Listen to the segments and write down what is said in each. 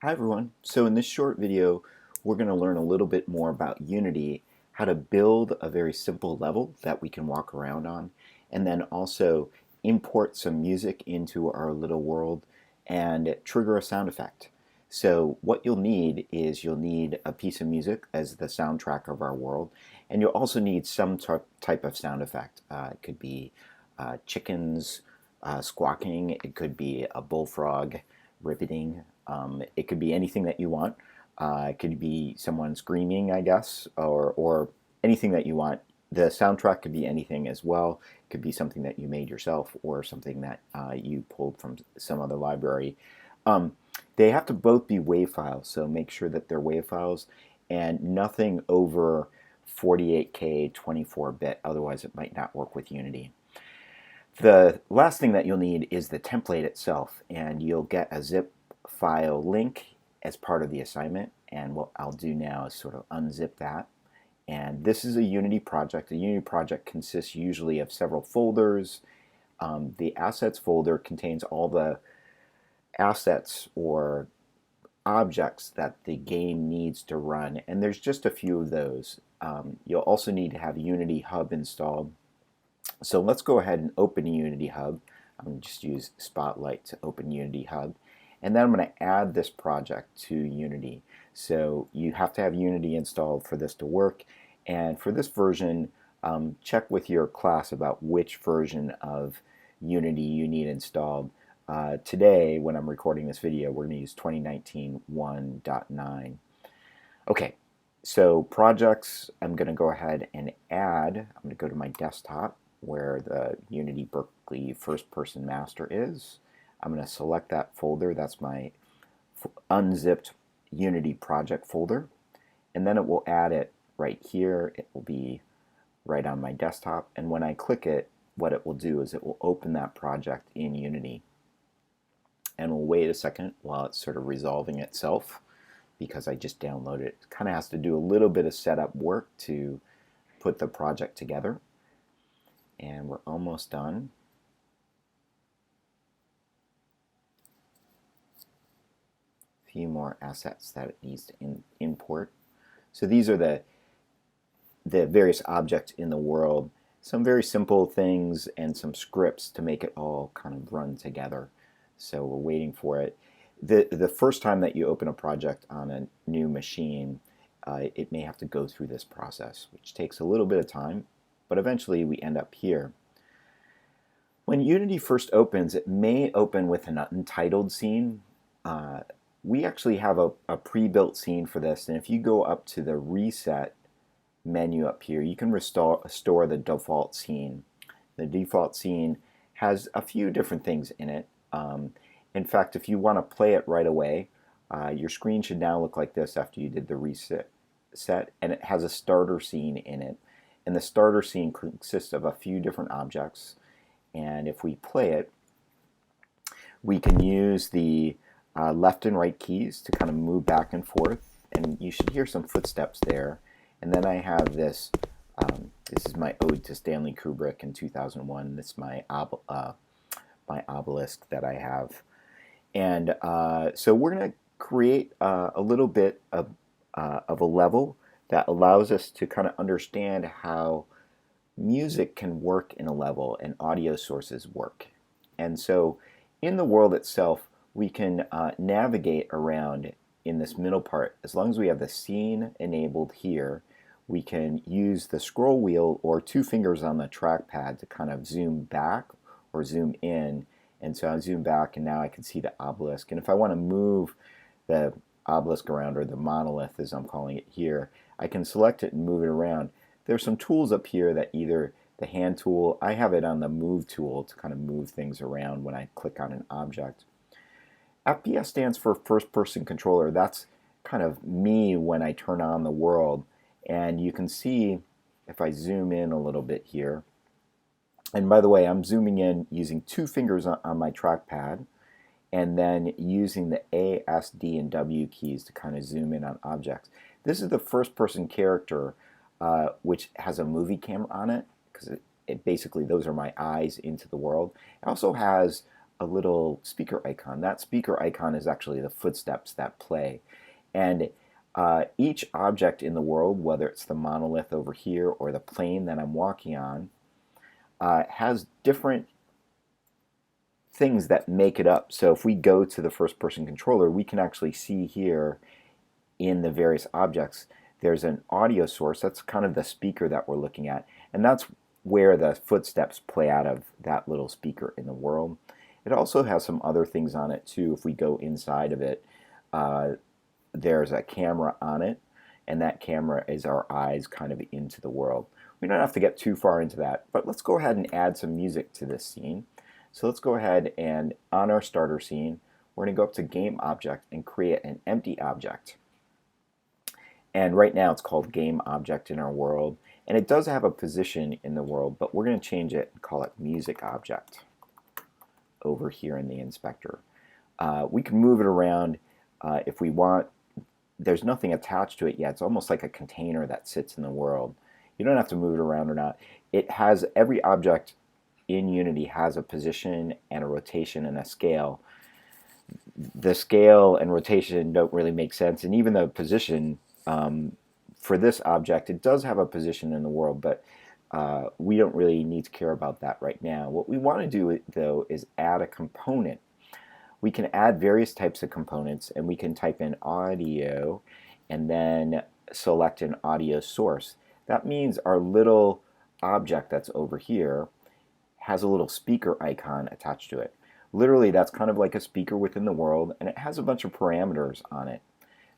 Hi everyone. So in this short video, we're going to learn a little bit more about Unity, how to build a very simple level that we can walk around on, and then also import some music into our little world and trigger a sound effect. So what you'll need is you'll need a piece of music as the soundtrack of our world, and you'll also need some type of sound effect. It could be chickens squawking, it could be a bullfrog rippeting. It could be anything that you want. It could be someone screaming, I guess, or anything that you want. The soundtrack could be anything as well. It could be something that you made yourself or something that you pulled from some other library. Um, they have to both be WAV files, so make sure that they're WAV files and nothing over 48K 24-bit, otherwise it might not work with Unity. The last thing that you'll need is the template itself, and you'll get a zip file link as part of the assignment. And what I'll do now is sort of unzip that. And this is a Unity project. A Unity project consists usually of several folders. The assets folder contains all the assets or objects that the game needs to run, and there's just a few of those. You'll also need to have Unity Hub installed. So let's go ahead and open Unity Hub. I'm going to just use Spotlight to open Unity Hub. And then I'm going to add this project to Unity. So you have to have Unity installed for this to work. And for this version, check with your class about which version of Unity you need installed. Today, when I'm recording this video, we're going to use 2019 1.9. Okay, so projects, I'm going to go ahead and add. I'm going to go to my desktop where the Unity Berkeley First Person Master is. I'm going to select that folder. That's my unzipped Unity project folder. And then it will add it right here. It will be right on my desktop. And when I click it, what it will do is it will open that project in Unity. And we'll wait a second while it's sort of resolving itself because I just downloaded it. It kind of has to do a little bit of setup work to put the project together. And we're almost done. A few more assets that it needs to import. So these are the various objects in the world. Some very simple things and some scripts to make it all kind of run together. So we're waiting for it. The first time that you open a project on a new machine, it may have to go through this process, which takes a little bit of time, but eventually we end up here. When Unity first opens, it may open with an untitled scene. We actually have a pre-built scene for this, and if you go up to the Reset menu up here, you can restore the default scene. The default scene has a few different things in it. In fact, if you want to play it right away, your screen should now look like this after you did the reset, and it has a starter scene in it. And the starter scene consists of a few different objects. And if we play it, we can use the left and right keys to kind of move back and forth. And you should hear some footsteps there. And then I have this. This is my ode to Stanley Kubrick in 2001. This is my obelisk that I have. And so we're going to create a little bit of a level that allows us to kind of understand how music can work in a level and audio sources work. And so in the world itself, we can navigate around in this middle part. As long as we have the scene enabled here, we can use the scroll wheel or two fingers on the trackpad to kind of zoom back or zoom in. And so I zoom back and now I can see the obelisk. And if I want to move the obelisk around, or the monolith as I'm calling it here, I can select it and move it around. There's some tools up here that either the hand tool, I have it on the move tool to kind of move things around when I click on an object. FPS stands for first person controller. That's kind of me when I turn on the world. And you can see if I zoom in a little bit here, and by the way, I'm zooming in using two fingers on my trackpad and then using the A, S, D, and W keys to kind of zoom in on objects. This is the first person character which has a movie camera on it, because it basically, those are my eyes into the world. It also has a little speaker icon. That speaker icon is actually the footsteps that play. And each object in the world, whether it's the monolith over here or the plane that I'm walking on, has different things that make it up. So if we go to the first person controller, we can actually see here in the various objects, there's an audio source. That's kind of the speaker that we're looking at. And that's where the footsteps play out of that little speaker in the world. It also has some other things on it too. If we go inside of it, there's a camera on it, and that camera is our eyes kind of into the world. We don't have to get too far into that, but let's go ahead and add some music to this scene. So let's go ahead and on our starter scene, we're going to go up to Game Object and create an empty object. And right now it's called Game Object in our world, and it does have a position in the world, but we're going to change it and call it Music Object over here in the inspector. We can move it around if we want. There's nothing attached to it yet. It's almost like a container that sits in the world. You don't have to move it around or not. It has, every object in Unity has a position and a rotation and a scale. The scale and rotation don't really make sense, and even the position for this object, it does have a position in the world, but we don't really need to care about that right now. What we want to do though is add a component. We can add various types of components, and we can type in audio and then select an audio source. That means our little object that's over here has a little speaker icon attached to it. Literally, that's kind of like a speaker within the world, and it has a bunch of parameters on it.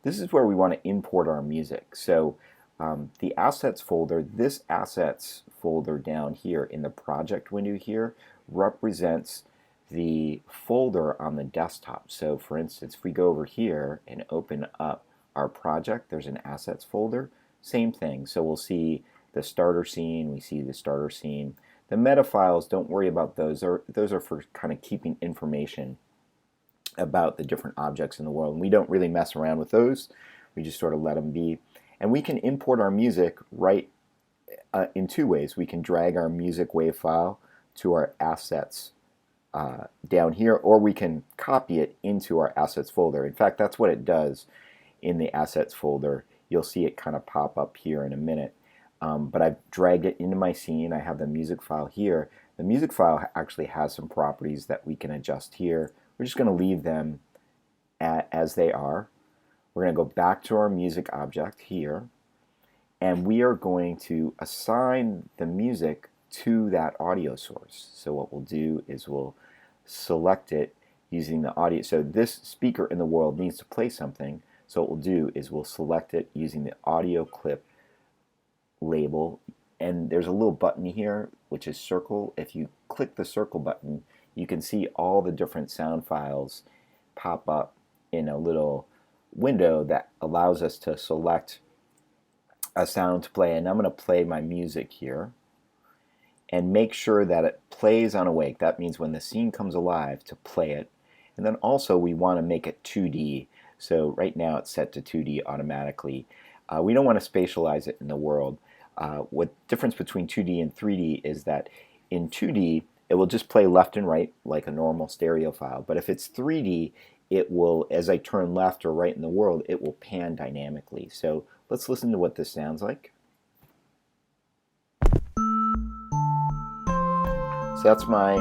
This is where we want to import our music. So the assets folder, this assets folder down here in the project window here represents the folder on the desktop. So for instance, if we go over here and open up our project, there's an assets folder, same thing. So we'll see the starter scene, we see the starter scene. The meta files, don't worry about those. Those are for kind of keeping information about the different objects in the world. And we don't really mess around with those. We just sort of let them be. And we can import our music right in two ways. We can drag our music wave file to our assets down here, or we can copy it into our assets folder. In fact, that's what it does in the assets folder. You'll see it kind of pop up here in a minute. But I've dragged it into my scene. I have the music file here. The music file actually has some properties that we can adjust here. We're just going to leave them as they are. We're going to go back to our music object here, and we are going to assign the music to that audio source. So what we'll do is we'll select it using the audio. So this speaker in the world needs to play something. So what we'll do is we'll select it using the audio clip label, and there's a little button here which is circle. If you click the circle button, you can see all the different sound files pop up in a little window that allows us to select a sound to play. And I'm going to play my music here and make sure that it plays on awake. That means when the scene comes alive, to play it. And then also we want to make it 2D. So right now it's set to 2D automatically. We don't want to spatialize it in the world. What difference between 2D and 3D is that in 2D it will just play left and right like a normal stereo file. But if it's 3D, it will, as I turn left or right in the world, it will pan dynamically. So let's listen to what this sounds like. So that's my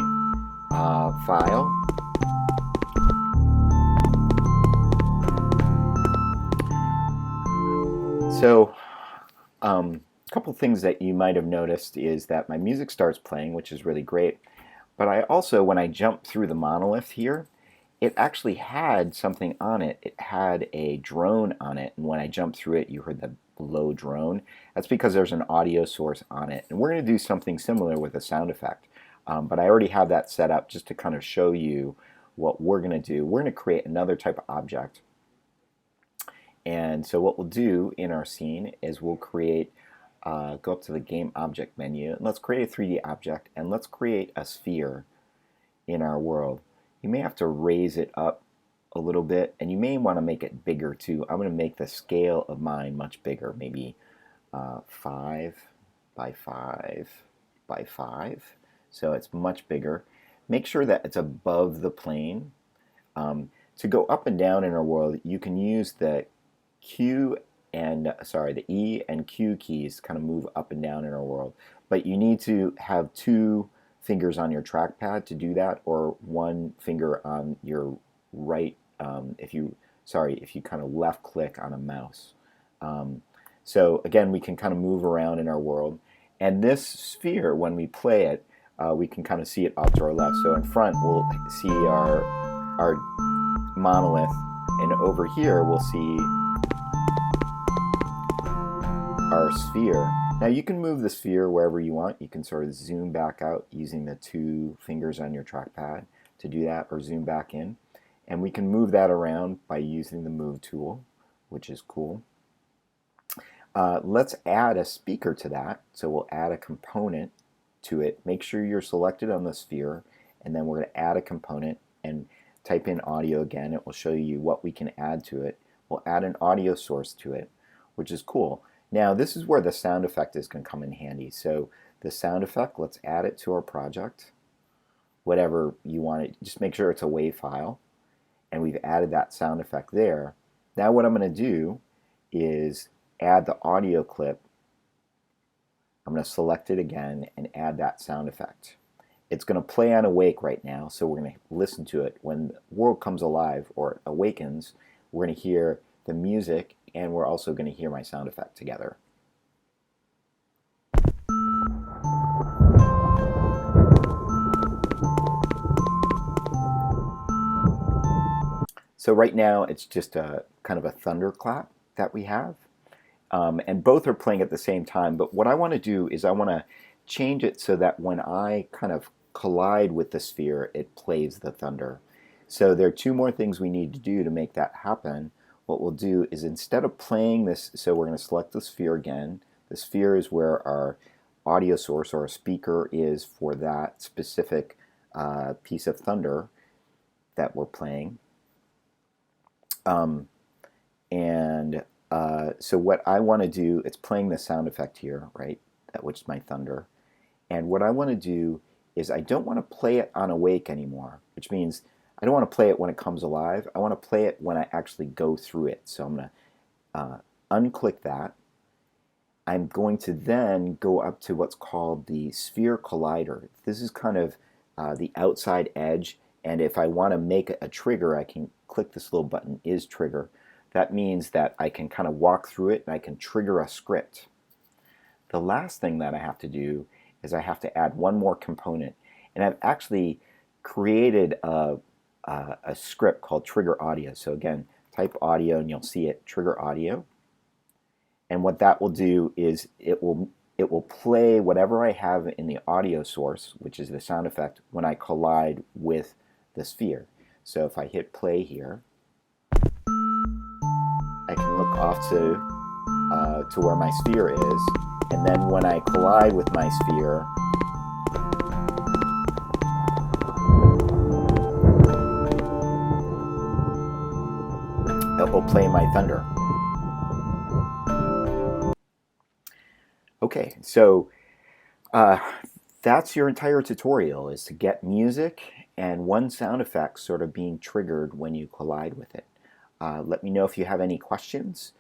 file. So a couple things that you might have noticed is that my music starts playing, which is really great. But I also, when I jump through the monolith here, it actually had something on it. It had a drone on it, and when I jumped through it, you heard the low drone. That's because there's an audio source on it. And we're going to do something similar with a sound effect. But I already have that set up just to kind of show you what we're going to do. We're going to create another type of object. And so what we'll do in our scene is we'll create, go up to the Game Object menu, and let's create a 3D object, and let's create a sphere in our world. You may have to raise it up a little bit, and you may want to make it bigger too. I'm going to make the scale of mine much bigger, maybe 5 by 5 by 5. So it's much bigger. make sure that it's above the plane. To go up and down in our world, you can use the the E and Q keys to kind of move up and down in our world. But you need to have two fingers on your trackpad to do that, or one finger on your right, if you kind of left click on a mouse. So again, we can kind of move around in our world. And this sphere, when we play it, we can kind of see it off to our left. So in front, we'll see our monolith, and over here we'll see our sphere. Now you can move the sphere wherever you want. You can sort of zoom back out using the two fingers on your trackpad to do that, or zoom back in. And we can move that around by using the move tool, which is cool. Let's add a speaker to that. So we'll add a component to it. Make sure you're selected on the sphere, and then we're going to add a component and type in audio again. It will show you what we can add to it. We'll add an audio source to it, which is cool. Now this is where the sound effect is going to come in handy. So the sound effect, let's add it to our project. Whatever you want it, just make sure it's a WAV file. And we've added that sound effect there. Now what I'm going to do is add the audio clip. I'm going to select it again and add that sound effect. It's going to play on awake right now, so we're going to listen to it. When the world comes alive or awakens, we're going to hear the music, and we're also going to hear my sound effect together. So right now it's just a kind of a thunderclap that we have, and both are playing at the same time. But what I want to do is I want to change it so that when I kind of collide with the sphere, it plays the thunder. So there are two more things we need to do to make that happen. What we'll do is, instead of playing this, so we're going to select the sphere again. The sphere is where our audio source or a speaker is for that specific piece of thunder that we're playing. So what I want to do, it's playing the sound effect here, right? That, which is my thunder. And what I want to do is, I don't want to play it on awake anymore, which means I don't want to play it when it comes alive. I want to play it when I actually go through it. So I'm going to unclick that. I'm going to then go up to what's called the sphere collider. This is kind of the outside edge, and if I want to make a trigger, I can click this little button, is trigger. That means that I can kind of walk through it and I can trigger a script. The last thing that I have to do is I have to add one more component, and I've actually created a script called trigger audio. So again, type audio and you'll see it, trigger audio. And what that will do is it will play whatever I have in the audio source, which is the sound effect, when I collide with the sphere. So if I hit play here, I can look off to where my sphere is, and then when I collide with my sphere, it will play my thunder. Okay, so that's your entire tutorial, is to get music and one sound effect sort of being triggered when you collide with it. Let me know if you have any questions.